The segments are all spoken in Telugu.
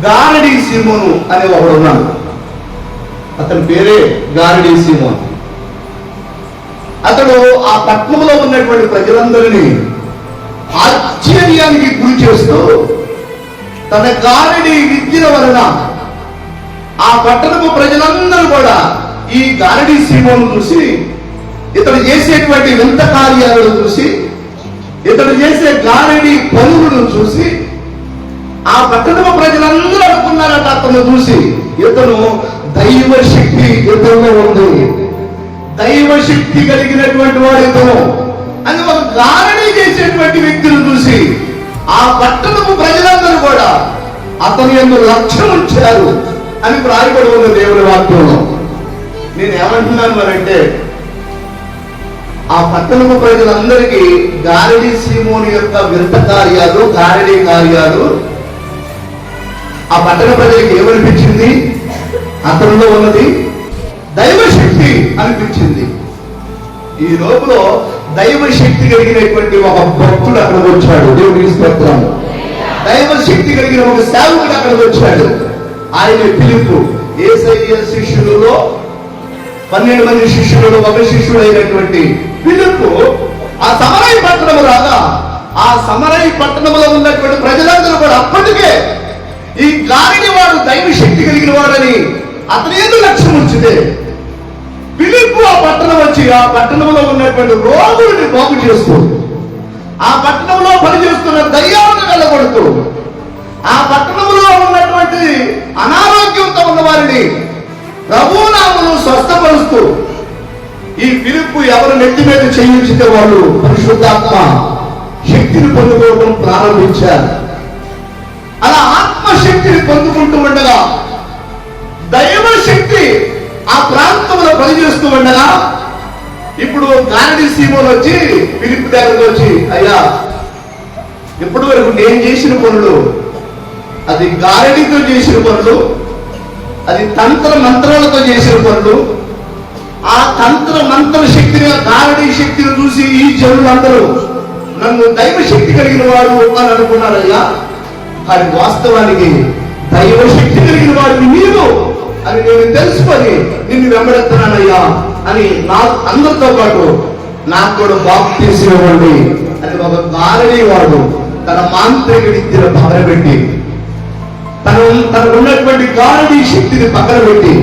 గారడీ సీమోను అనే ఒకడు ఉన్నాడు. అతని పేరే గారడీ సీమోను. అతడు ఆ పట్టణంలో ఉన్నటువంటి ప్రజలందరినీ ఆశ్చర్యానికి గురి చేస్తూ తన గారడీ విద్యల వలన ఆ పట్టణపు ప్రజలందరూ కూడా ఈ గారడీ సీమోను చూసి, ఇతడు చేసేటువంటి వింత కార్యాలను చూసి, ఇతడు చేసే గారడీ పనులను చూసి ఆ పట్టణపు ప్రజలందరూ అనుకున్నారట అతను చూసి, ఇతను దైవశక్తి ఇతరులో ఉంది, దైవశక్తి కలిగినటువంటి వాడు ఇతను అని ఒక గారడీ చేసేటువంటి వ్యక్తిని చూసి ఆ పట్టణపు ప్రజలందరూ కూడా అతను యందు లక్ష్యం ఉంచారు అని రాయబడి ఉన్న దేవుని వాక్యంలో. నేను ఏమంటున్నాను అంటే, ఆ పట్టణపు ప్రజలందరికీ గారడీ సీమోని యొక్క వింత కార్యాలు, గారడీ కార్యాలు ఆ పట్టణ ప్రజలకు ఏమనిపించింది? అతనిలో ఉన్నది దైవశక్తి అనిపించింది. ఈ లోపల దైవశక్తి కలిగినటువంటి ఒక భక్తుడు అక్కడికి వచ్చాడు. దేవుడికి స్తోత్రం. దైవశక్తి కలిగిన ఒక సేవకుడు అక్కడికి వచ్చాడు. ఆయన ఫిలిప్పు. యేసయ్య శిష్యులలో 12 మంది శిష్యులలో ఒక శిష్యుడు అయినటువంటి ఫిలిప్పు ఆ సమరయ పట్టణము రాగా, ఆ సమరయ పట్టణంలో ఉన్నటువంటి ప్రజలందరూ కూడా అప్పటికే ఈ గారడీ వాడు దైవశక్తి కలిగిన వాడని అతని ఏదో లక్ష్యం ఉంచితే, ఫిలిప్పు ఆ పట్టణం వచ్చి ఆ పట్టణంలో ఉన్నటువంటి రోగుల్ని బాగు చేస్తూ, ఆ పట్టణంలో పనిచేస్తున్న దయ్యాలను వెళ్ళగొడుతూ, ఆ పట్టణంలో ఉన్నటువంటి అనారోగ్యంతో ఉన్న వారిని ప్రభునామములో స్వస్థపరుస్తూ, ఈ ఫిలిప్పు ఎవరు నెత్తి మీద చేయించితే వాళ్ళు పరిశుద్ధాత్మ శక్తిని పొందుకోవడం ప్రారంభించారు. అలా ఆత్మశక్తిని పొందుకుంటూ ఉండగా, దైవశక్తి ఆ ప్రాంతంలో పనిచేస్తూ ఉండగా, ఇప్పుడు గారడీ సీమోను వచ్చి ఫిలిప్పు దగ్గరకు వచ్చి, అయ్యా, ఇప్పటి వరకు నేను చేసిన పనులు, అది గారడీతో చేసిన పనులు, అది తంత్ర మంత్రాలతో చేసిన పనులు, ఆ తంత్ర మంత్ర శక్తిని, గారడీ శక్తిని చూసి ఈ జనులందరూ నన్ను దైవశక్తి కలిగిన వాడు అని అనుకున్నారయ్యా. కానీ వాస్తవానికి దైవశక్తి కలిగిన వాడిని నీవు అని నేను తెలుసుకొని నిన్ను వెంబడెత్తున్నానయ్యా అని అందరితో పాటు నాకు కూడా బాప్తీసం ఇవ్వండి అని ఒక గారడీ వాడు తన మాంత్రిక విద్యను పక్కన పెట్టి, తనకు ఉన్నటువంటి గారడీ శక్తిని పక్కన పెట్టి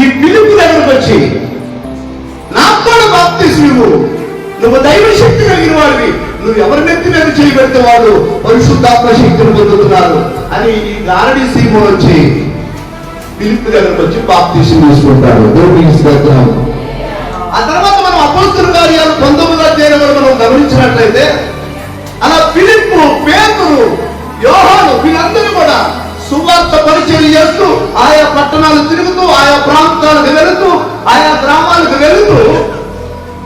ఈ ఫిలిప్పు దగ్గరకు వచ్చి, నాకు కూడా బాప్తీసం ఇవ్వు, నువ్వు దైవశక్తి కలిగిన వాడివి, నువ్వు ఎవరి నెత్తి మీద చేయబెడితే వాళ్ళు పరిశుద్ధాత్మ శక్తిని పొందుతున్నారు అని ఈ గారడీ సీమోను వచ్చి ఫిలిప్పు దగ్గరకు వచ్చి బాప్తీసం తీసుకుంటాడు. దేవుడికి స్తోత్రం. ఆ తర్వాత మనం అపోస్తలుల కార్యాలు 19వ అధ్యాయంలో మనం గమనించినట్లయితే, అలా ఫిలిప్పు, పేతురు, యోహాను వీళ్ళందరూ కూడా సువార్త పరిచయం చేస్తూ ఆయా పట్టణాలు తిరుగుతూ, ఆయా ప్రాంతాలకు వెళుతూ, ఆయా గ్రామాలకు వెళుతూ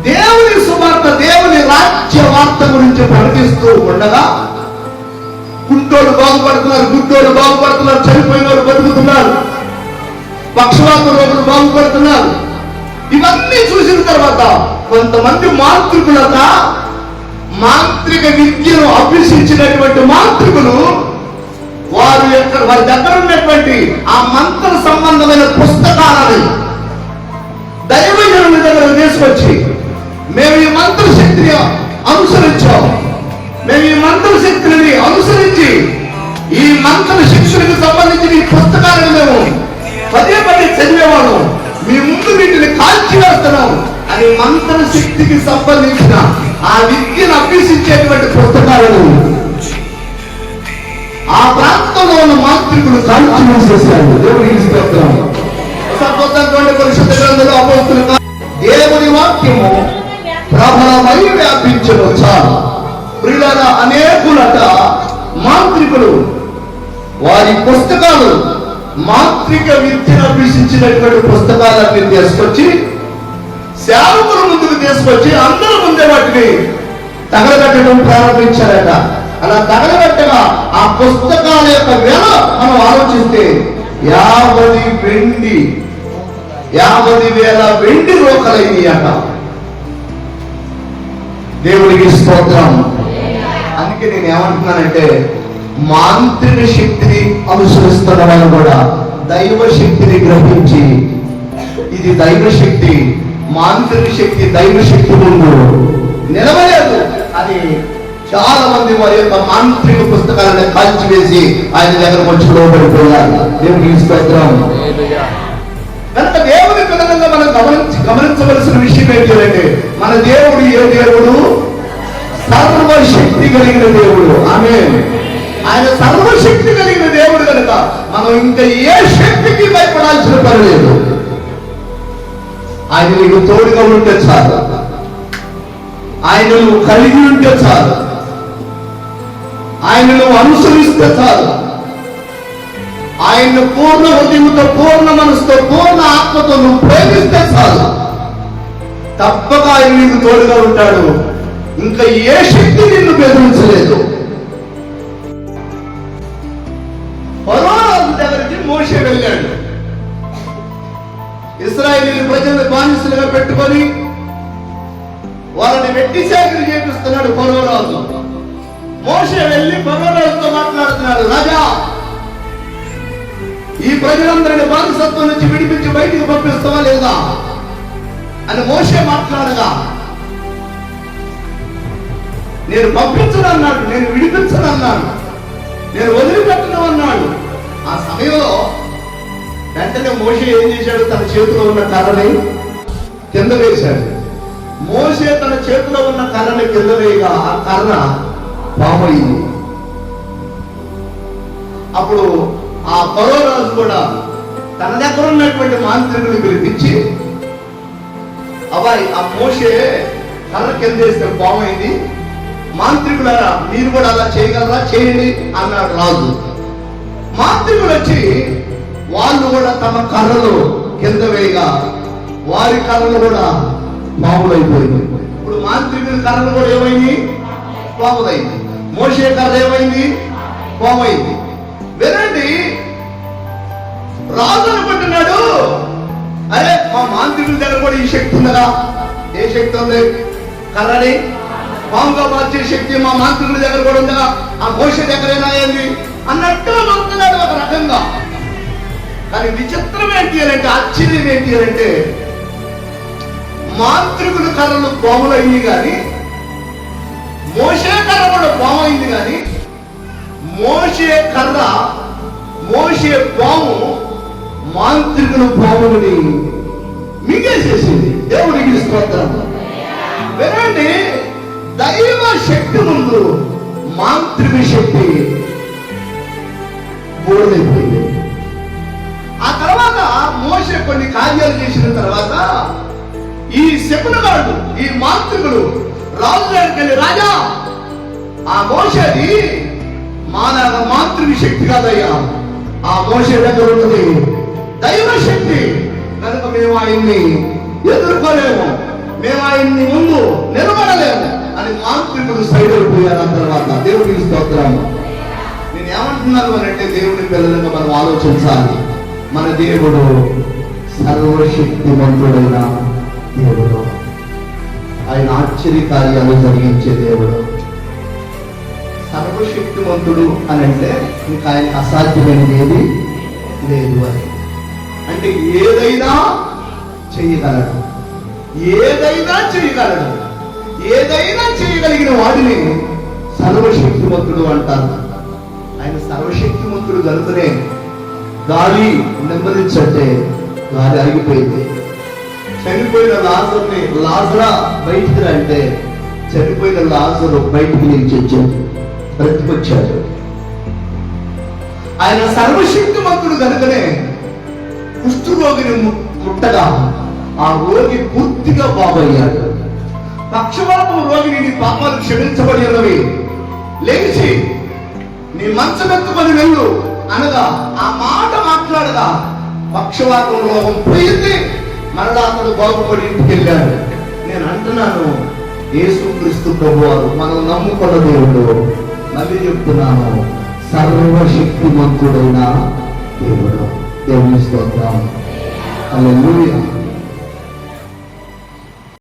దేవుని సువార్త, దేవుని రాజ్య వార్త గురించి ప్రకటిస్తూ ఉండగా, కుంటోడు బాగుపడుతున్నారు, గుడ్డోడు బాగుపడుతున్నారు, చనిపోయిన వారు బతుకుతున్నారు, పక్షవాత రోగులు బాగుపడుతున్నారు. ఇవన్నీ చూసిన తర్వాత కొంతమంది మాంత్రికులత, మాంత్రిక విద్యను అభ్యసించినటువంటి మాంత్రికులు వారి దగ్గర ఉన్నటువంటి ఆ మంత్ర సంబంధమైన పుస్తకాలని దైవజనుల దగ్గర తీసుకొచ్చి, మేము ఈ మంత్ర శక్తిని అనుసరించాం, మేము ఈ మంత్ర శక్తిని అనుసరించి ఈ మంత్ర శిక్షణకు సంబంధించిన ఈ పుస్తకాలను మేము పదే పదే చదివేవాళ్ళం, మీ ముందు వీటిని కాల్చి వేస్తున్నాం అని మంత్ర శక్తికి సంబంధించిన ఆ విద్యను అభ్యసించేటువంటి పుస్తకాలను ఆ ప్రాంతంలో ఉన్న మాంత్రికులు కాల్చి వేసేశారు. దేవుడికి స్తోత్రం. పరిశుద్ధ గ్రంథంలో అపోస్తలుల దేవుని వాక్యము ప్రబలమై వ్యాపించను. చాలు ప్రియులారా, అనేకులట మాంత్రికులు వారి పుస్తకాలు, మాంత్రిక విద్యను అభ్యసించినటువంటి పుస్తకాలన్నీ తీసుకొచ్చి సేవకుల ముందుకు తీసుకొచ్చి అందరూ ముందే వాటిని తగలబెట్టడం ప్రారంభించారట. అలా తగలబెట్టగా ఆ పుస్తకాల యొక్క వెల మనం ఆలోచిస్తే 50,000 వెండి రోకలైంది అట. దేవుడికి స్తోత్రం. అందుకే నేను ఏమంటున్నానంటే, మాంత్రిక శక్తిని అనుసరిస్తున్న వాళ్ళు కూడా దైవ శక్తిని గ్రహించి, ఇది దైవ శక్తి, మాంత్రిక శక్తి దైవ శక్తి ముందు నిలవలేదు అని చాలా మంది వారి యొక్క మాంత్రిక పుస్తకాలను కాల్చివేసి ఆయన దగ్గరకు వచ్చి లోబడిపోయారు. దేవునికి స్తోత్రం. కనుక దేవుని పిల్లలుగా మనం గమనించవలసిన విషయం ఏంటంటే, మన దేవుడు ఏ దేవుడు? సర్వశక్తి కలిగిన దేవుడు. ఆమేన్. ఆయన సర్వశక్తి కలిగిన దేవుడు కనుక మనం ఇంకా ఏ శక్తికి భయపడాల్సిన పని లేదు. ఆయన నీకు తోడుగా ఉంటే చాలు, ఆయన నువ్వు కలిగి ఉంటే చాలు, ఆయన నువ్వు అనుసరిస్తే చాలు, ఆయన పూర్ణ హృదయంతో, పూర్ణ మనసుతో, పూర్ణ ఆత్మతో నువ్వు ప్రేమిస్తే చాలు, తప్పక ఆయన నీకు తోడుగా ఉంటాడు. ఇంకా ఏ శక్తి నిన్ను బెదిరించలేదు. ఫరోరాజు దగ్గరికి మోషే వెళ్ళాడు. ఇశ్రాయేలు ప్రజలను బానిసలుగా పెట్టుకొని వాళ్ళని వెట్టి చాకిరీ చేపిస్తున్నాడు ఫరోరాజు. మోషే వెళ్ళి ఫరోరాజుతో మాట్లాడుతున్నాడు. రాజా, ఈ ప్రజలందరినీ బానిసత్వం నుంచి విడిపించి బయటికి పంపిస్తావా లేదా అని మోషే మాట్లాడగా, నేను పంపించను అన్నాడు, నేను విడిపించను అన్నాడు, నేను వదిలిపెట్టను అన్నాడు. ఆ సమయంలో వెంటనే మోషే ఏం చేశాడు? తన చేతిలో ఉన్న కర్రని కింద వేశాడు. మోషే తన చేతిలో ఉన్న కర్రని కింద వేయగా ఆ కర్ర పామైంది. అప్పుడు ఆ ఫరోరాజు కూడా తన దగ్గర ఉన్నటువంటి మాంత్రికుని పిలిపించి, అబ్బాయి, ఆ మోషే కర్ర కింద వేస్తే పామైంది, మాంత్రికులారా మీరు కూడా అలా చేయగలరా? చేయండి అన్నాడు రాజు. మాంత్రికులు వచ్చి వాళ్ళు కూడా తమ కర్రలు కింద వేయగా వారి కర్రలు కూడా పాములైపోయింది. ఇప్పుడు మాంత్రికుల కర్రలు కూడా ఏమైంది? పాములైంది. మోషే కర్ర ఏమైంది? పామైంది. వినండి, రాజు అనుకుంటున్నాడు, అరే మా మాంత్రికుల దగ్గర కూడా ఈ శక్తి ఉందా? ఏ శక్తి ఉంది? కర్రని పాముగా మార్చే శక్తి మా మాంత్రికుల దగ్గర కూడా ఉందా? ఆ మోషే దగ్గరేనా ఏంది అన్నట్టు అనుకున్నాడు ఒక రకంగా. కానీ విచిత్రం ఏంటి అంటే, ఆశ్చర్యం ఏంటి అంటే, మాంత్రికుల కర్రలు పాములైంది కానీ మోషే కర్ర కూడా పామైంది. కానీ మోషే కర్ర, మోషే పాము మాంత్రికుల పాముని మింగేసేసింది. దేవునికి స్తోత్రం. వినండి, దైవ శక్తి ముందు మాంత్రిక శక్తి బోడైపోయింది. ఆ తర్వాత మోషే కొన్ని కార్యాలు చేసిన తర్వాత ఈ శకునగాడు, ఈ మాంత్రికుడు రాజు దగ్గరికి వెళ్ళి, రాజా, ఆ మోషేది మానవ మాంత్రిక శక్తి కాదయ్యా, ఆ మోషే దగ్గర ఉన్నది దైవ శక్తి కనుక మేము ఆయన్ని ఎదుర్కోలేము, మేము ఆయన్ని ముందు నిలబడలేము అని మాంత్రికుడు సైడ్ అయిపోయారు. ఆ తర్వాత దేవుడికి స్తోత్రం. నేను ఏమంటున్నాను అని అంటే, దేవుని పిల్లలుగా మనం ఆలోచించాలి. మన దేవుడు సర్వశక్తిమంతుడైన దేవుడు, ఆయన ఆశ్చర్య కార్యాలు జరిగించే దేవుడు. సర్వశక్తిమంతుడు అని అంటే ఇంకా ఆయన అసాధ్యమైనది ఏది లేదు అని అంటే, ఏదైనా చేయగలడు, ఏదైనా చేయగలడు, ఏదైనా చేయగలిగిన వాడిని సర్వశక్తిమంతుడు అంటారు. ఆయన సర్వశక్తిమంతుడు కనుకనే గాలి నెమ్మదించంటే గాలి ఆగిపోయింది. చనిపోయిన లాజర్ని, లాజరా బయటికి రంటే చనిపోయిన లాజరు బయటికి నిలిచి వచ్చాడు, బ్రతికొచ్చాడు. ఆయన సర్వశక్తిమంతుడు కనుకనే కుష్ఠరోగిని ముట్టగా ఆ రోగి పూర్తిగా బాగయ్యాడు. పక్షవాతం రోగిని, నీ పాపాలు క్షమించబడి ఉన్నవి, లేచి నీ మంచమెత్తుకొని వెళ్ళు అనగా ఆ మాట మాట్లాడగా పక్షవాతం రోగం పోయింది. మరలా అతడు బాగుపడి ఇంటికి వెళ్ళాడు. నేను అంటున్నాను, యేసుక్రీస్తు ప్రభువారు మనం నమ్ముకున్న దేవుడు. మళ్ళీ చెప్తున్నాను, సర్వశక్తిమంతుడైన దేవుడు. దేవుని స్తోత్రం. హల్లెలూయా.